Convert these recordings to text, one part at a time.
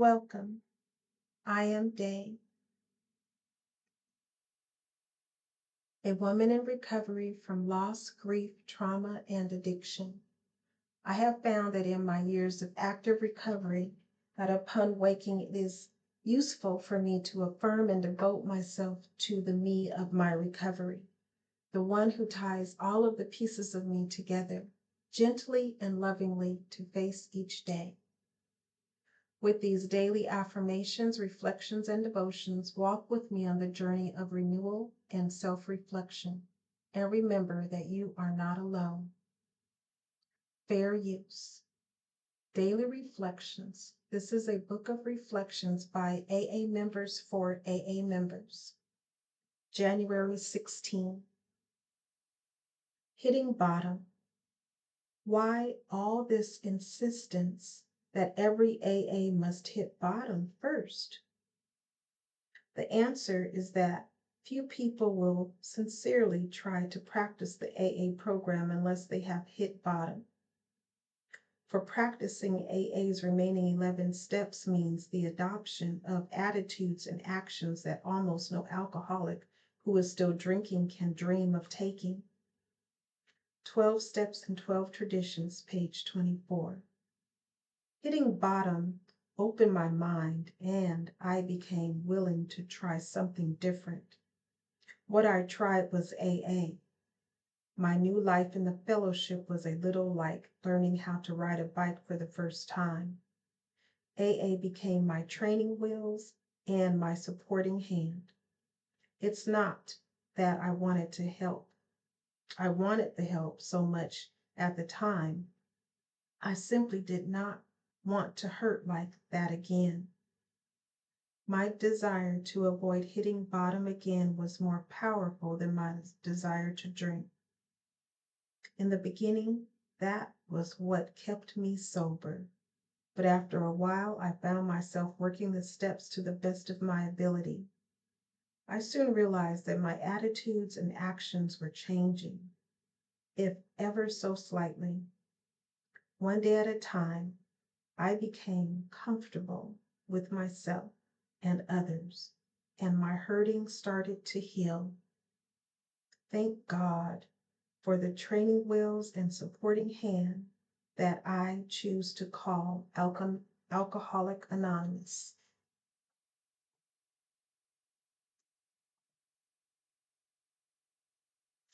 Welcome. I am Day, a woman in recovery from loss, grief, trauma, and addiction. I have found that in my years of active recovery, that upon waking, it is useful for me to affirm and devote myself to the me of my recovery, the one who ties all of the pieces of me together, gently and lovingly to face each day. With these daily affirmations, reflections, and devotions, walk with me on the journey of renewal and self reflection. And remember that you are not alone. Fair use. Daily Reflections. This is a book of reflections by AA members for AA members. January 16. Hitting bottom. Why all this insistence that every AA must hit bottom first? The answer is that few people will sincerely try to practice the AA program unless they have hit bottom. For practicing AA's remaining 11 steps means the adoption of attitudes and actions that almost no alcoholic who is still drinking can dream of taking. 12 Steps and 12 Traditions, page 24. Hitting bottom opened my mind and I became willing to try something different. What I tried was AA. My new life in the fellowship was a little like learning how to ride a bike for the first time. AA became my training wheels and my supporting hand. It's not that I wanted to help. I wanted the help so much at the time. I simply did not want to hurt like that again. My desire to avoid hitting bottom again was more powerful than my desire to drink. In the beginning, that was what kept me sober. But after a while, I found myself working the steps to the best of my ability. I soon realized that my attitudes and actions were changing, if ever so slightly. One day at a time, I became comfortable with myself and others, and my hurting started to heal. Thank God for the training wheels and supporting hand that I choose to call Alcoholic Anonymous.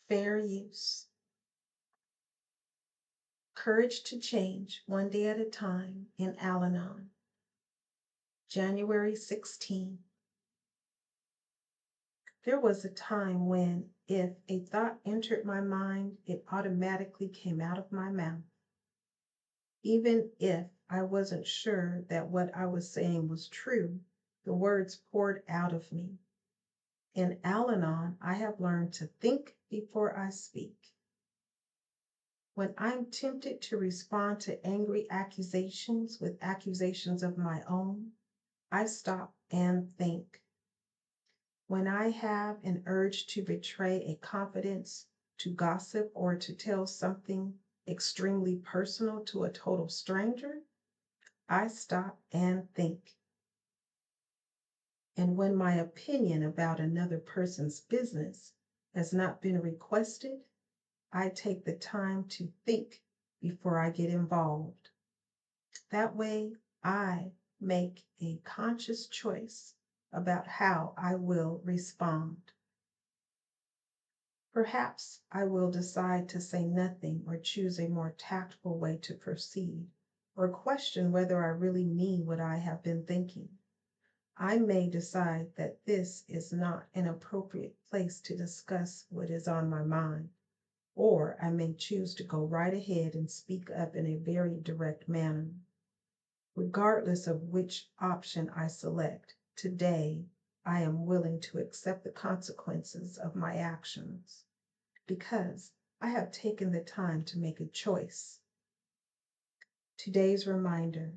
Fair use. Courage to change one day at a time in Al Anon. January 16. There was a time when, if a thought entered my mind, it automatically came out of my mouth. Even if I wasn't sure that what I was saying was true, the words poured out of me. In Al Anon, I have learned to think before I speak. When I'm tempted to respond to angry accusations with accusations of my own, I stop and think. When I have an urge to betray a confidence, to gossip, or to tell something extremely personal to a total stranger, I stop and think. And when my opinion about another person's business has not been requested, I take the time to think before I get involved. That way, I make a conscious choice about how I will respond. Perhaps I will decide to say nothing or choose a more tactful way to proceed, or question whether I really mean what I have been thinking. I may decide that this is not an appropriate place to discuss what is on my mind, or I may choose to go right ahead and speak up in a very direct manner. Regardless of which option I select, today I am willing to accept the consequences of my actions because I have taken the time to make a choice. Today's reminder.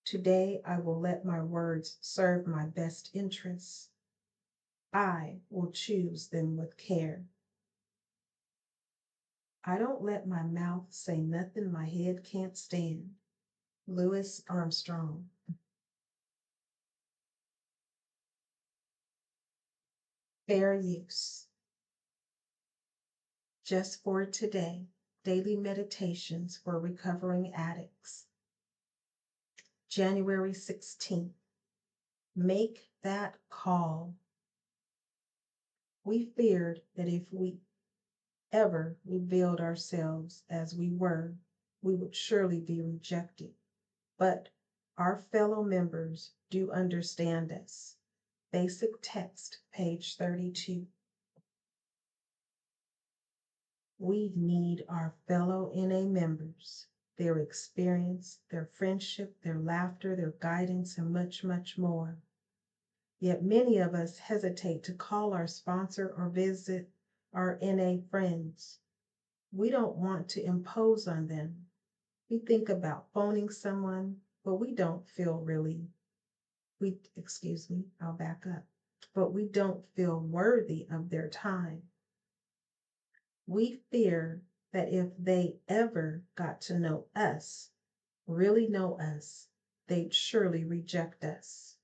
Today I will let my words serve my best interests. I will choose them with care. I don't let my mouth say nothing my head can't stand. Louis Armstrong. Fair use. Just for today, daily meditations for recovering addicts. January 16th, make that call. We feared that if we ever revealed ourselves as we were, we would surely be rejected. But our fellow members do understand us. Basic text, page 32. We need our fellow NA members, their experience, their friendship, their laughter, their guidance, and much, much more. Yet many of us hesitate to call our sponsor or visit our NA friends. We don't want to impose on them. We think about phoning someone, but we don't feel I'll back up. But we don't feel worthy of their time. We fear that if they ever got to know us, really know us, they'd surely reject us.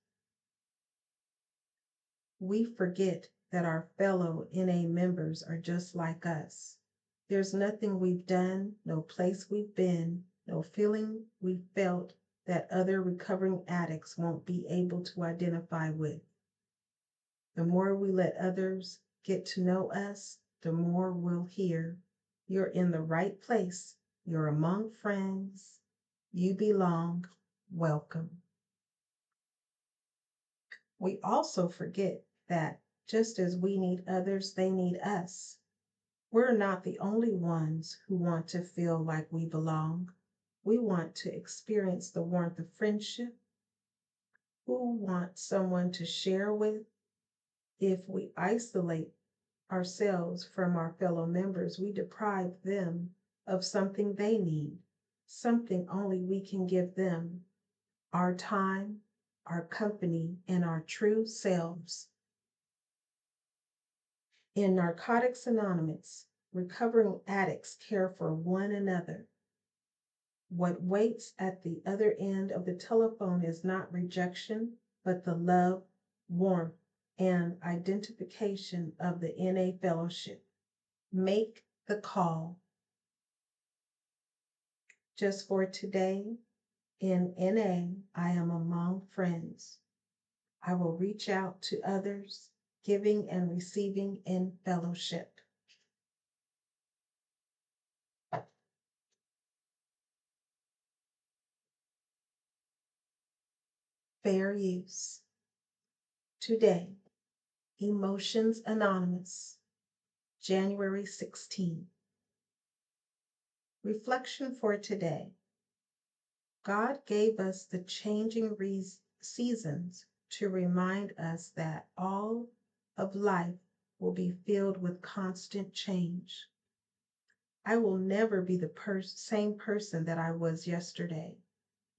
We forget that our fellow NA members are just like us. There's nothing we've done, no place we've been, no feeling we've felt that other recovering addicts won't be able to identify with. The more we let others get to know us, the more we'll hear, "You're in the right place. You're among friends. You belong. Welcome." We also forget that just as we need others, they need us. We're not the only ones who want to feel like we belong. We want to experience the warmth of friendship, who want someone to share with. If we isolate ourselves from our fellow members, we deprive them of something they need, something only we can give them: our time, our company, and our true selves. In Narcotics Anonymous, recovering addicts care for one another. What waits at the other end of the telephone is not rejection, but the love, warmth, and identification of the NA fellowship. Make the call. Just for today, in NA, I am among friends. I will reach out to others, giving and receiving in fellowship. Fair use. Today, Emotions Anonymous, January 16. Reflection for today. God gave us the changing seasons to remind us that all of life will be filled with constant change. I will never be the same person that I was yesterday,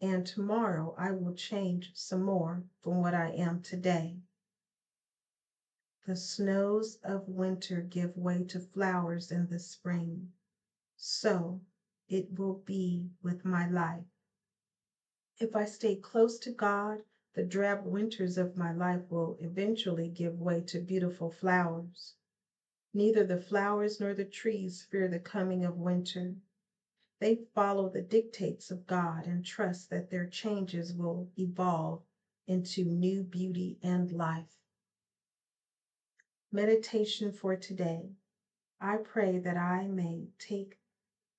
and tomorrow I will change some more from what I am today. The snows of winter give way to flowers in the spring. So it will be with my life. If I stay close to God, the drab winters of my life will eventually give way to beautiful flowers. Neither the flowers nor the trees fear the coming of winter. They follow the dictates of God and trust that their changes will evolve into new beauty and life. Meditation for today. I pray that I may take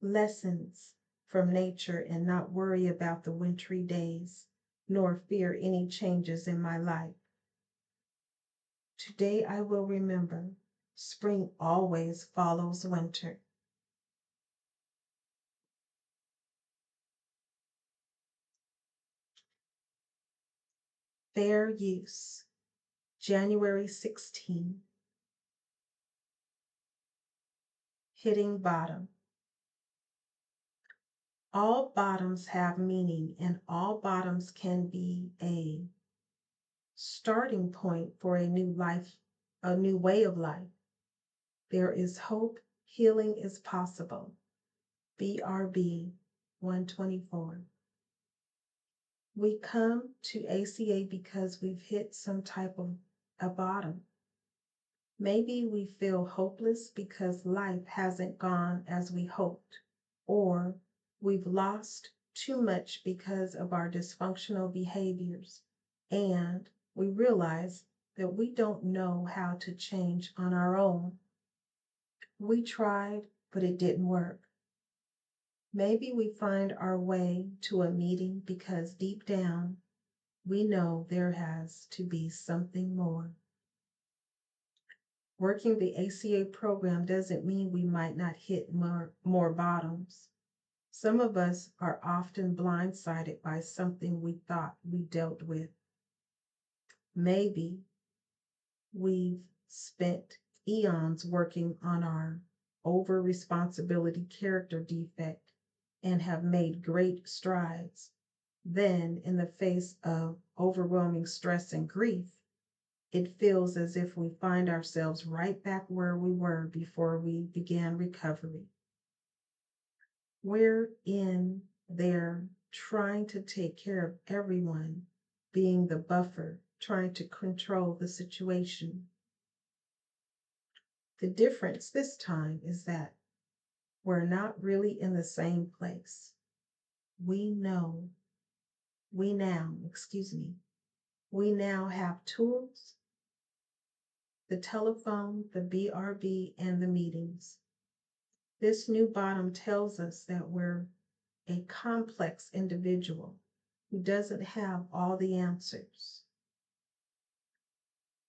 lessons from nature and not worry about the wintry days, nor fear any changes in my life. Today I will remember, spring always follows winter. Fair use, January 16. Hitting bottom. All bottoms have meaning, and all bottoms can be a starting point for a new life, a new way of life. There is hope, healing is possible. BRB 124. We come to ACA because we've hit some type of a bottom. Maybe we feel hopeless because life hasn't gone as we hoped, or we've lost too much because of our dysfunctional behaviors, and we realize that we don't know how to change on our own. We tried, but it didn't work. Maybe we find our way to a meeting because deep down we know there has to be something more. Working the ACA program doesn't mean we might not hit more bottoms. Some of us are often blindsided by something we thought we dealt with. Maybe we've spent eons working on our over responsibility character defect and have made great strides. Then, in the face of overwhelming stress and grief, it feels as if we find ourselves right back where we were before we began recovery. We're in there trying to take care of everyone, being the buffer, trying to control the situation. The difference this time is that we're not really in the same place. We know, we now, excuse me, we now have tools, the telephone, the BRB, and the meetings. This new bottom tells us that we're a complex individual who doesn't have all the answers.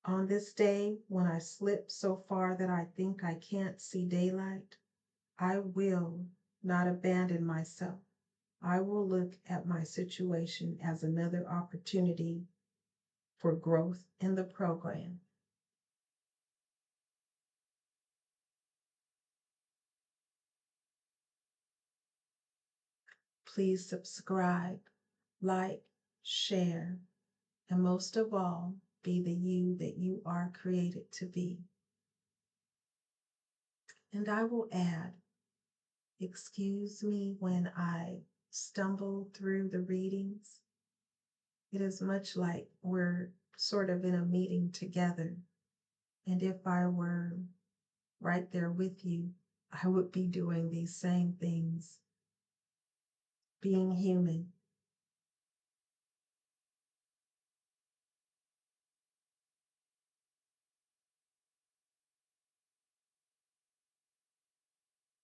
On this day, when I slip so far that I think I can't see daylight, I will not abandon myself. I will look at my situation as another opportunity for growth in the program. Please subscribe, like, share, and most of all, be the you that you are created to be. And I will add, excuse me when I stumble through the readings. It is much like we're sort of in a meeting together. And if I were right there with you, I would be doing these same things, being human.